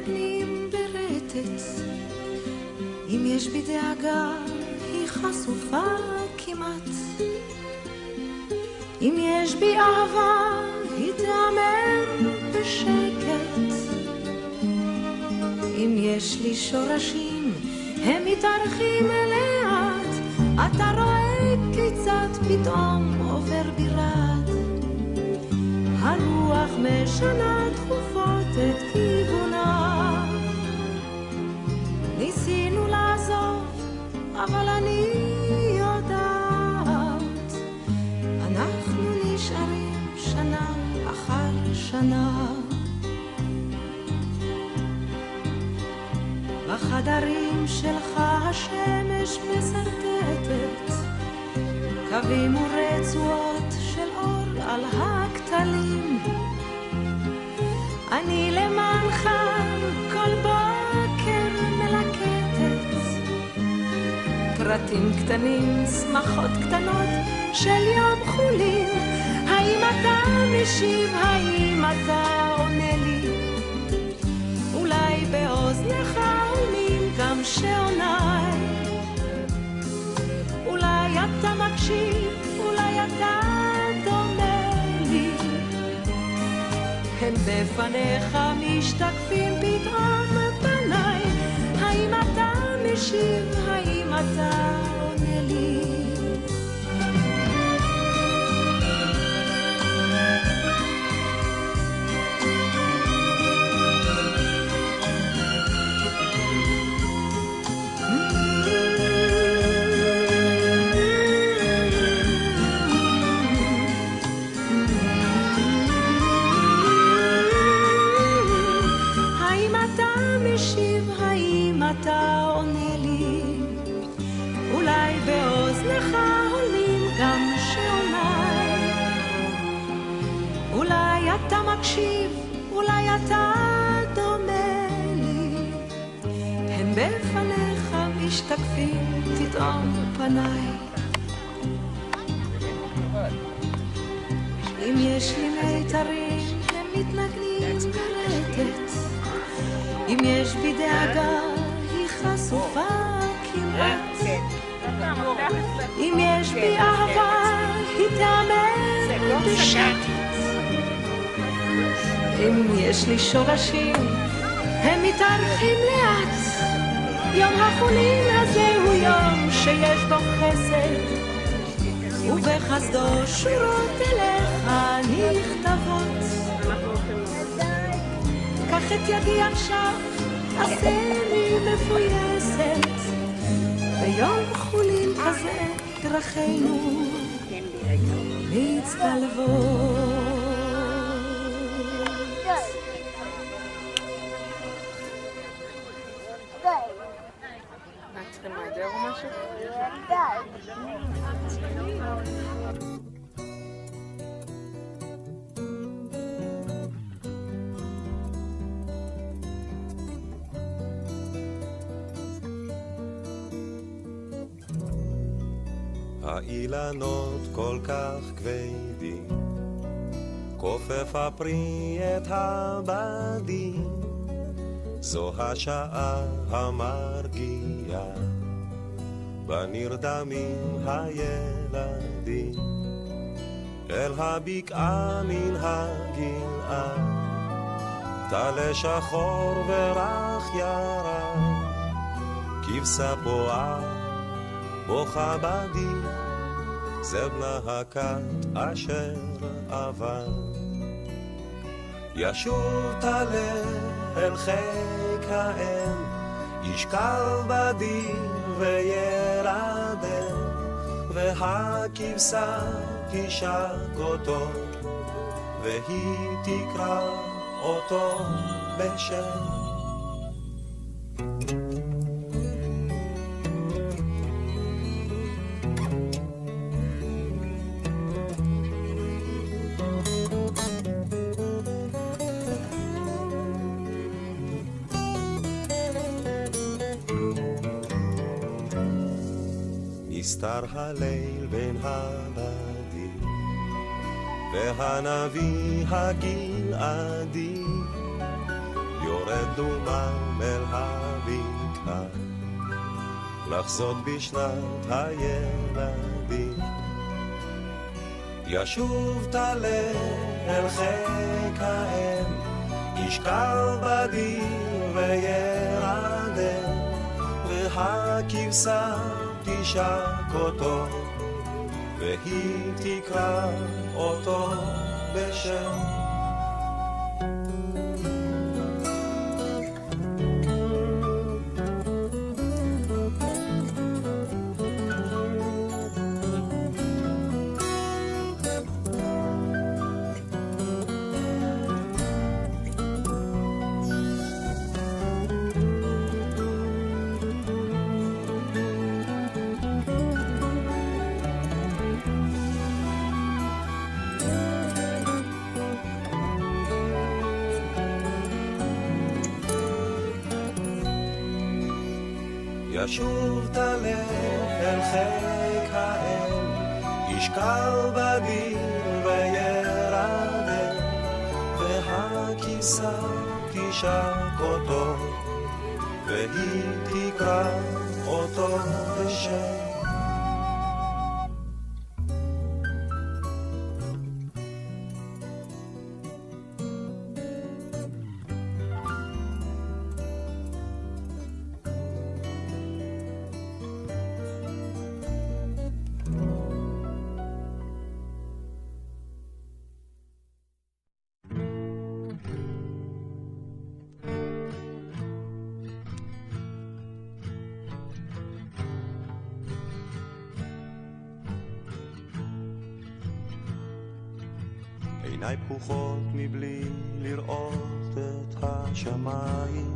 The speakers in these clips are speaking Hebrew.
מתנגנים ברטט. אם יש בי דאגה היא חשופה כמעט, אם יש בי אהבה היא תאמר בשקט. אם יש לי שורשים הם מתארחים לאט, אתה רואה כיצד פתאום עובר בירד. הרוח משנה תכופות את כיוונה, ניסינו לעזוב אבל אני יודעת, אנחנו נשארים שנה אחר שנה. בחדרים שלך השמש מסרטטת קווים ורצועות של אור על הכתלים. אני למענך כל בוקר מלקטת פרטים קטנים, שמחות קטנות של יום חולין. האם אתה משיב, האם אתה עונה לי? אולי באוזנך עונים גם שעוניי, אולי אתה מקשיב, אולי אתה דומה לי. הם בפניך משתקפים פתאום פניי, האם אתה משיב, האם אתה עונה לי? אתה עונה לי? אולי באוזנך עולים גם שעוניי, אולי אתה מקשיב, אולי אתה דומה לי. הם בפניך משתקפים פתאום פניי. אם יש לי מיתרים הם מתנגנים ברטט, אם יש בי דאגה חשופה כמעט, אם יש בי אהבה היא תאמר בשקט. אם יש לי שורשים הם מתארחים לאט, יום החולין הזה הוא יום שיש בו חסד, ובחסדו שורות אליך נכתבות. קח את ידי עכשיו, עשה לי מפויסת, ביום חולין כזה דרכינו מצטלבות. מה צריכים להידר או משהו? האילנות כל כך כבדים, כופף הפרי את הבדים, זו השעה המרגיעה, בנרדמים הילדים, אל הבקעה מן הגלעד, טלה שחור ורח ירק, כבשה בועה בוכה בדי, זה בנה הכת אשר עבר. ישוב טלה אל חיק האם, ישקל בדי וירדם, והכבשה תשק אותו, והיא תקרא אותו בשם. נסתר הליל בין הבדים, והנביא הגלעדי יורד לרד דומם אל הבקעה, לחזות בשנת הילדים. ישוב תלה אל חיק האם, ישכב בדיר וירדם, והכבשה תשק אותו, והיא תקרא אותו בשם. ישוב תלה אל חיק האם, ישכב בדיר וירדם, והכבשה תשק אותו, והיא תקרא אותו בשם. עיניי פקוחות מבלי לראות את השמיים,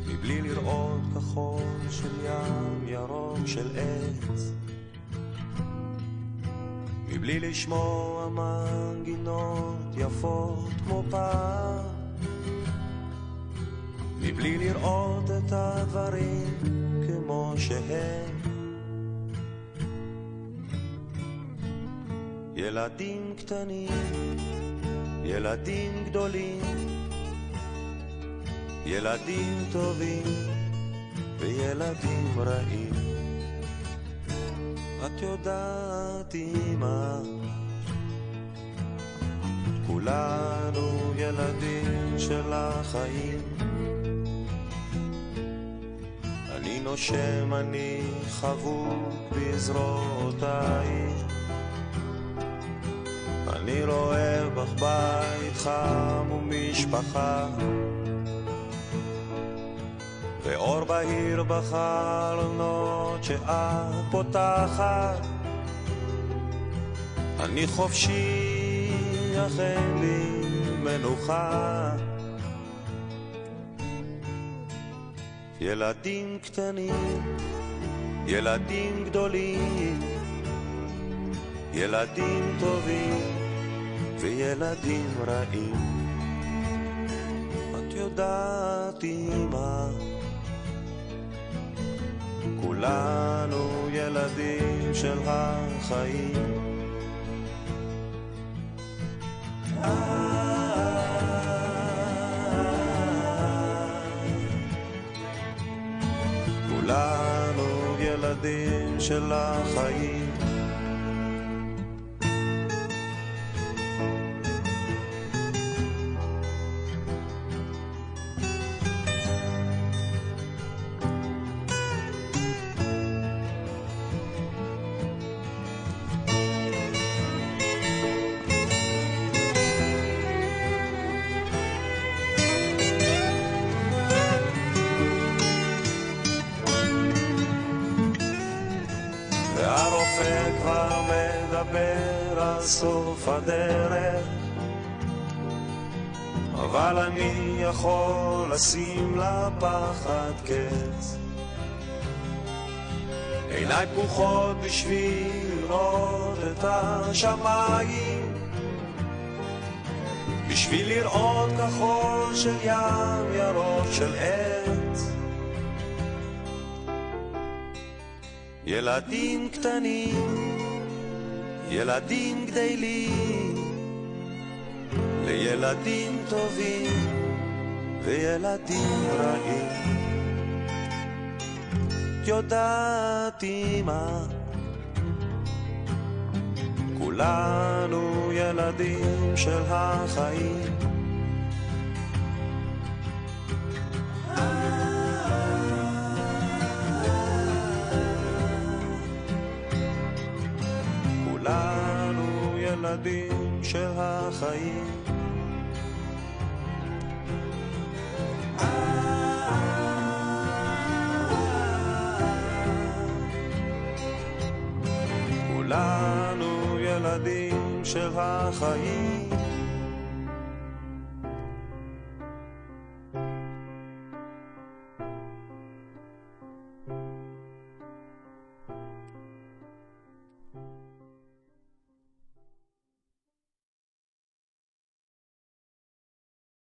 מבלי לראות כחול של ים ירוק של עץ, מבלי לשמוע מנגינות יפות כמו פעם, מבלי לראות את הדברים כמו שהם. ילדים קטנים, ילדים גדולים, ילדים טובים וילדים רעים. את יודעת אמא, כולנו ילדים של החיים. אני נושם, אני חבוק בזרועותיי, אני רואה בך בית חם ומשפחה, ואור בהיר בחלונות שאת פותחת. אני חופשי, אך אין לי מנוחה. ילדים קטנים, ילדים גדולים, ילדים טובים וילדים רעים. את יודעת אמא, כולנו ילדים של החיים. כולנו ילדים של החיים. כבר מדבר על סוף הדרך, אבל אני יכול לשים לפחד קץ. עיניי פקוחות בשביל לראות את השמיים, בשביל לראות כחול של ים ירוק של עץ. ילדים קטנים, ילדים גדלים, ילדים טובים וילדים רעים. יודעת אמא, כולנו ילדים של החיים. כולנו ילדים של החיים. כולנו ילדים של החיים.